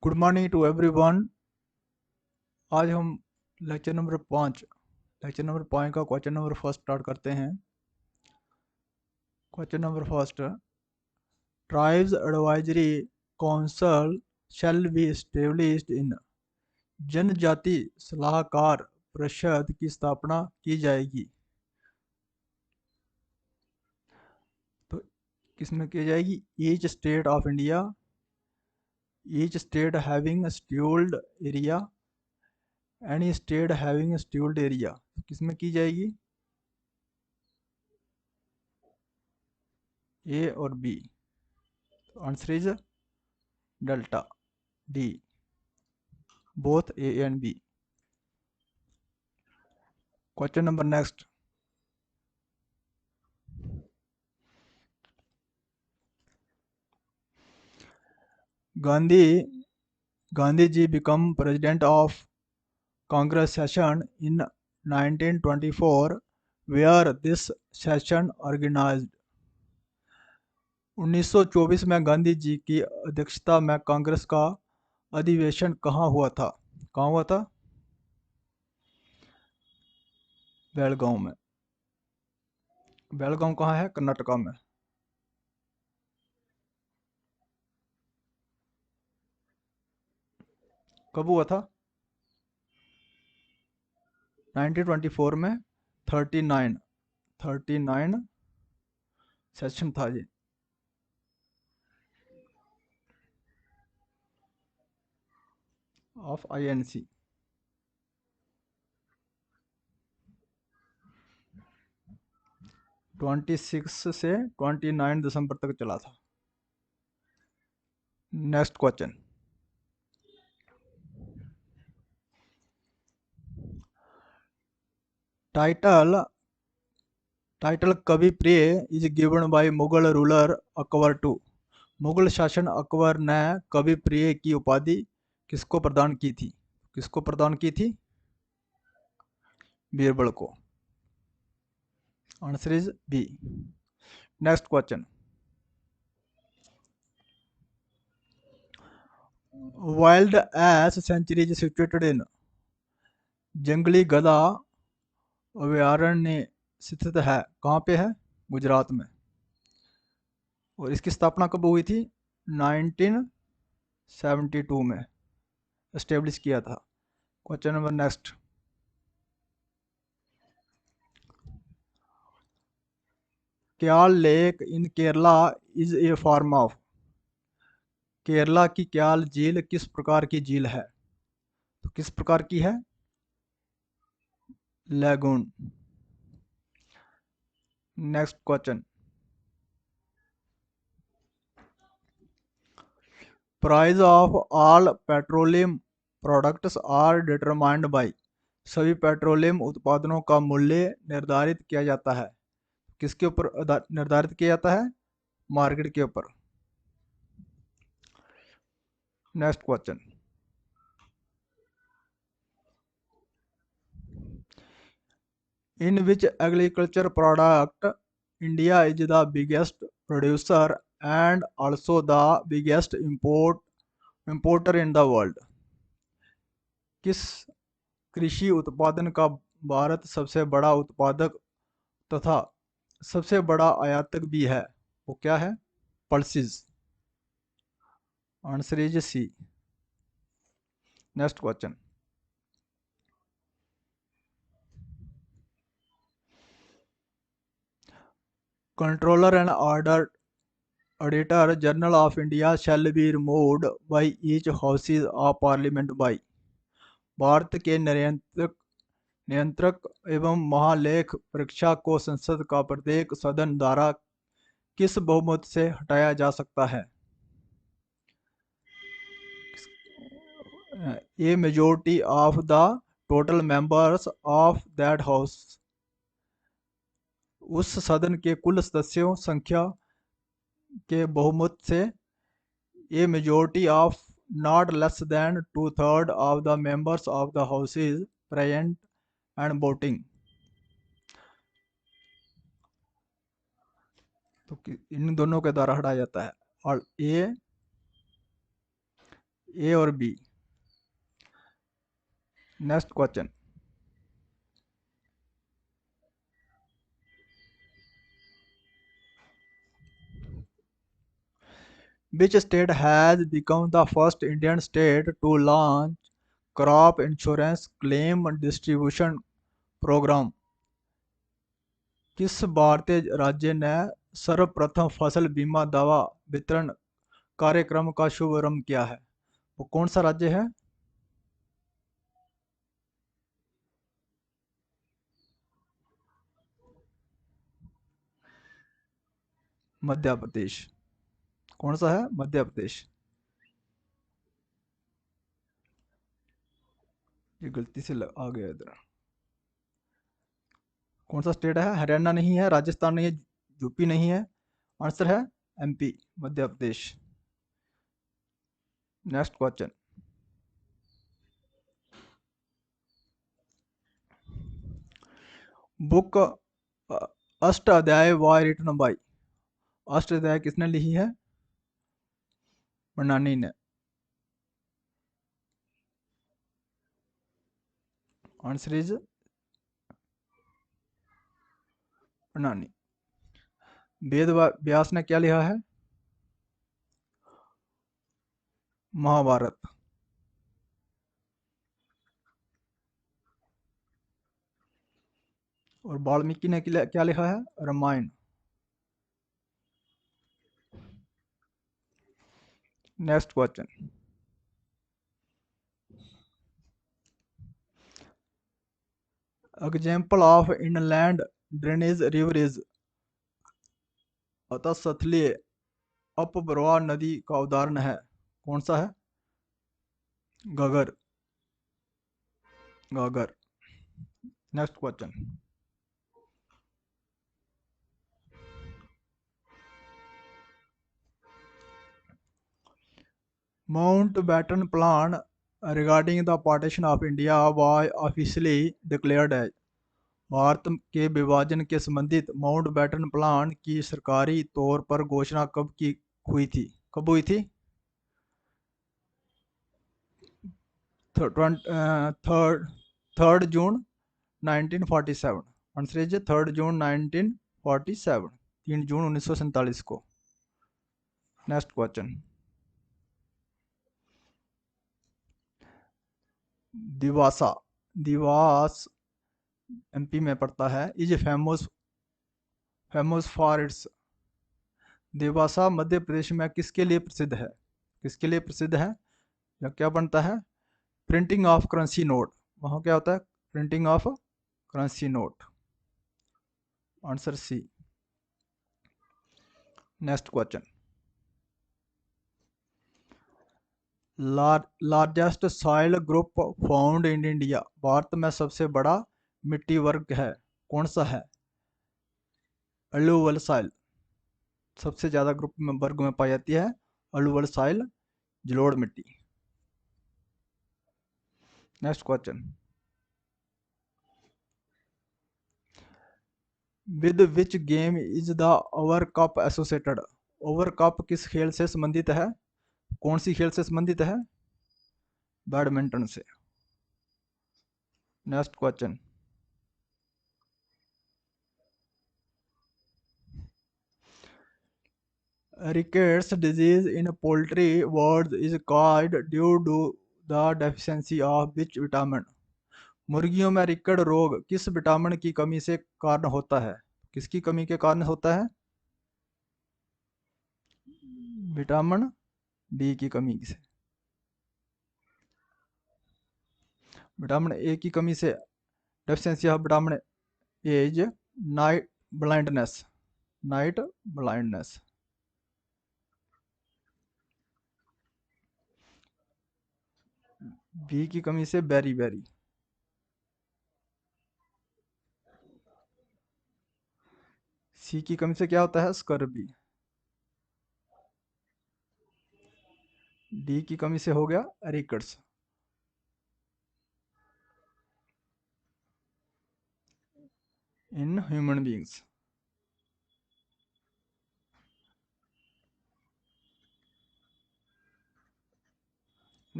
Good morning to everyone. आज हम lecture number 5 का क्वेश्चन नंबर फर्स्ट स्टार्ट करते हैं। Question number first, tribes advisory council shall be established in. जनजाति सलाहकार परिषद की स्थापना की जाएगी। तो किसमें की जाएगी? Each state of India, each state having scheduled area, any state having scheduled area. किसमें की जाएगी? ए और B. Answer is delta D, both A and B. Question number next. Gandhi Gandhi ji become president of Congress session in 1924. Where this session organized? 1924 में गांधी जी की अध्यक्षता में कांग्रेस का अधिवेशन कहाँ हुआ था? कहाँ हुआ था? बेलगांव में। बेलगांव कहाँ है? कर्नाटका में। कब हुआ था? 1924 में 39 सेशन था जी। Of INC। 26 से 29 दिसंबर तक चला था। नेक्स्ट क्वेश्चन, टाइटल कवि प्रिय is given by Mughal ruler Akbar to. Mughal शासन अकबर ने कवि प्रिय की उपाधि किसको प्रदान की थी? किसको प्रदान की थी? बीरबल को। Answer is B. Next question, wild ass sanctuary is situated in. जंगली गधा अभयारण्य स्थित है कहाँ पे है? गुजरात में। और इसकी स्थापना कब हुई थी? 1972 में एस्टेब्लिश किया था। Question number next, Kayal lake in Kerala is a form of. Kerala की क्याल झील किस प्रकार की झील है? तो किस प्रकार की है? Lagoon. Next question, price of all petroleum products are determined by. सभी पेट्रोलियम उत्पादनों का मूल्य निर्धारित किया जाता है। किसके ऊपर निर्धारित किया जाता है? मार्केट के ऊपर। Next question, in which agriculture product India is the biggest producer and also the biggest importer in the world. किस कृषि उत्पादन का भारत सबसे बड़ा उत्पादक तथा सबसे बड़ा आयातक भी है? वो क्या है? Pulses. Answer is C. Next question, controller and auditor general of India shall be removed by each houses of parliament by. Bharat के नियंत्रक एवं महालेख परीक्षा को संसद का प्रत्येक सदन द्वारा किस बहुमत से हटाया जा सकता है? ए majority of the total members of that house. उस सदन के कुल सदस्यों संख्या के बहुमत से। ए majority of not less than 2/3 of the members of the house is present and voting. तो इन दोनों के द्वारा हटाया जाता है। और ए और B. Next question. Which state has become the first Indian state to launch crop insurance claim distribution program? किस भारतीय राज्य ने सर्वप्रथम फसल बीमा दावा वितरण कार्यक्रम का शुभारंभ किया है? वो कौन सा राज्य है? मध्य प्रदेश। कौन सा है? मध्य प्रदेश। ये गलती से आ गया इधर। कौन सा स्टेट है? हरियाणा नहीं है, राजस्थान नहीं है, यूपी नहीं है। आंसर है MP, Madhya Pradesh. Next question. Book अष्ट अध्याय वाय रिटन बाय। अष्ट अध्याय किसने लिखी है? मनानी ने। आंसर इज मनानी। वेद व्यास ने क्या लिखा है? महाभारत। और वाल्मीकि ने क्या लिखा है? Ramayana. Next question. Example of inland drainage river is. अतः सतलुज अपप्रवाह नदी का उदाहरण है। कौन सा है? Ghaggar. Ghaghar. Next question. Mountbatten Plan regarding the partition of India was officially declared as। Bharat के विभाजन के संबंधित माउंटबेटन प्लान की सरकारी तौर पर घोषणा कब की हुई थी? कब हुई थी? Third third June 1947। Answer is 3 जून 1947। 3 जून 1947 को। Next question. दिवासा। दिवास एमपी में पड़ता है। Is famous famous for its. देवासा मध्य प्रदेश में किसके लिए प्रसिद्ध है? किसके लिए प्रसिद्ध है? या क्या बनता है? Printing of currency note. वहाँ क्या होता है? Printing of currency note. Answer C. Next question. Largest soil group found in India. Bharat में सबसे बड़ा मिट्टी वर्ग है, कौन सा है? Alluvial soil. सबसे ज्यादा ग्रुप में वर्ग में पाई जाती है अलूवल सॉइल, जलोढ़ मिट्टी। Next question. With which game is the over cup associated. Over cup किस खेल से संबंधित है? कौन सी खेल से संबंधित है? बैडमिंटन से। Next question. Rickets disease in poultry word is called due to the deficiency of which vitamin. मुर्गियों में रिकेट रोग किस विटामिन की कमी से कारण होता है? किसकी कमी के कारण होता है? विटामिन डी की कमी से। विटामिन ए की कमी से। Deficiency of vitamin A is night blindness. Night blindness. B की कमी से बेरी बेरी। सी की कमी से क्या होता है? स्कर्बी। डी की कमी से हो गया rickets. In human beings.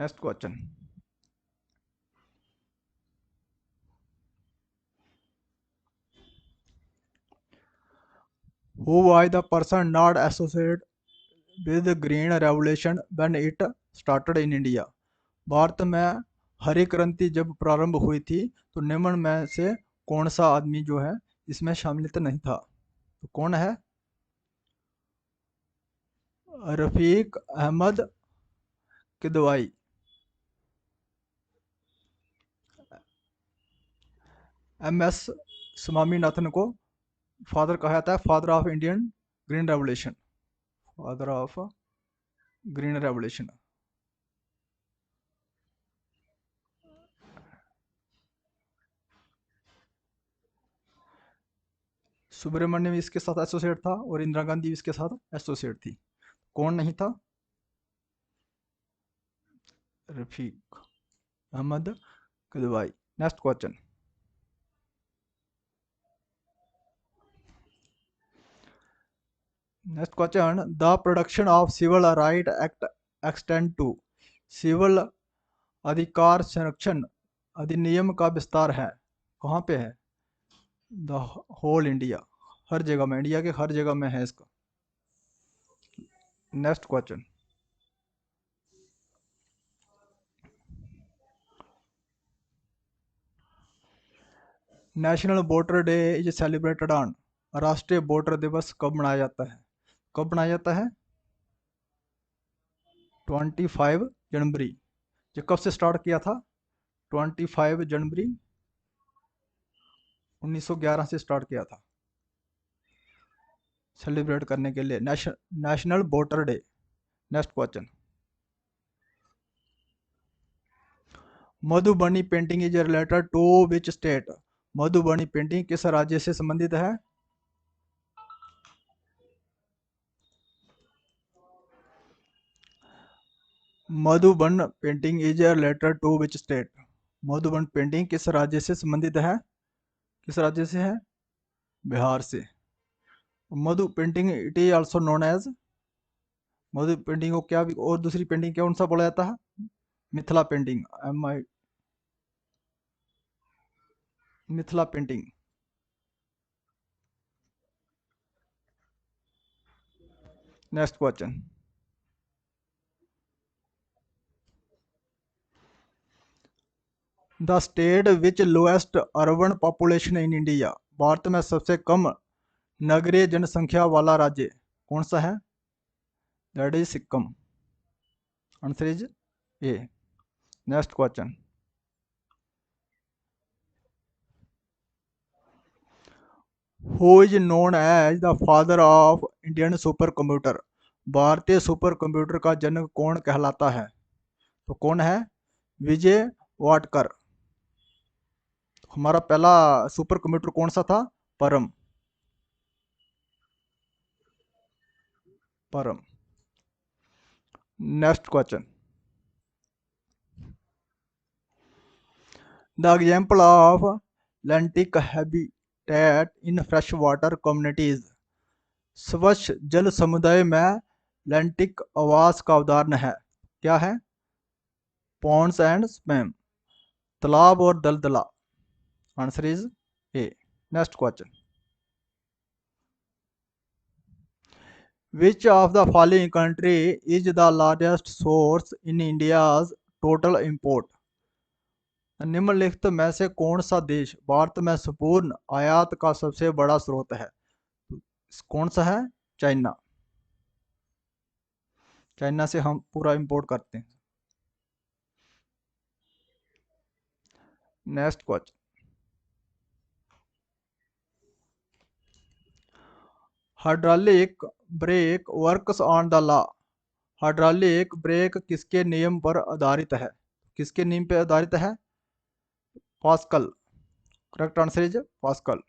Next question, who was the person not associated with the green revolution when it started in India? Bharat में हरी क्रांति जब प्रारंभ हुई थी तो निम्न में से कौन सा आदमी जो है इसमें शामिलित नहीं था? तो कौन है? रफीक अहमद किदवाई। एम एस स्वामीनाथन को फादर कहा जाता है, father of Indian green revolution, father of green revolution. Subramaniam इसके साथ एसोसिएट था और इंदिरा गांधी इसके साथ एसोसिएट थी। कौन नहीं था? Rafiq Ahmed Kidwai. Next question, next question, the production of civil right act extend to, सिविल अधिकार संरक्षण अधिनियम का विस्तार है कहाँ पे है? द होल इंडिया, हर जगह में, इंडिया के हर जगह में है इसका। Next question, national voter day is celebrated on, राष्ट्रीय वोटर दिवस कब मनाया जाता है? कब मनाया जाता है? 25 जनवरी। ये कब से स्टार्ट किया था? 25 जनवरी 1911 से स्टार्ट किया था सेलिब्रेट करने के लिए, national voter day. Next question, Madhubani painting is related to which state, Madhubani painting किस राज्य से संबंधित है? Madhuban painting is related to which state, Madhuban painting किस राज्य से संबंधित है? किस राज्य से है? बिहार से। Madhu painting it is also known as, Madhu painting को क्या और दूसरी पेंटिंग कौन सा बोला जाता है? Mithila painting, Mithila painting. Next question, the state which lowest urban population in India, Bharat में सबसे कम नगरीय जनसंख्या वाला राज्य कौन सा है? That is Sikkim. Answer is A. Next question, who is known as the father of Indian super computer, भारतीय सुपर कंप्यूटर का जनक कौन कहलाता है? तो कौन है? विजय वाटकर। हमारा पहला सुपर कंप्यूटर कौन सा था? परम, परम। Next question, the example of लेंटिक habitat in fresh water communities, स्वच्छ जल समुदाय में लेंटिक आवास का उदाहरण है, क्या है? पॉन्ड्स एंड स्पैम, तालाब और दलदला। Answer is A. Next question, which of the following country is the largest source in India's total import, निम्नलिखित में से कौन सा देश भारत में संपूर्ण आयात का सबसे बड़ा स्रोत है? कौन सा है? चाइना। चाइना से हम पूरा इंपोर्ट करते हैं। Next question, hydraulic brake works on the law, hydraulic brake किसके नियम पर आधारित है? किसके नियम पर आधारित है? Pascal. Correct answer is pascal.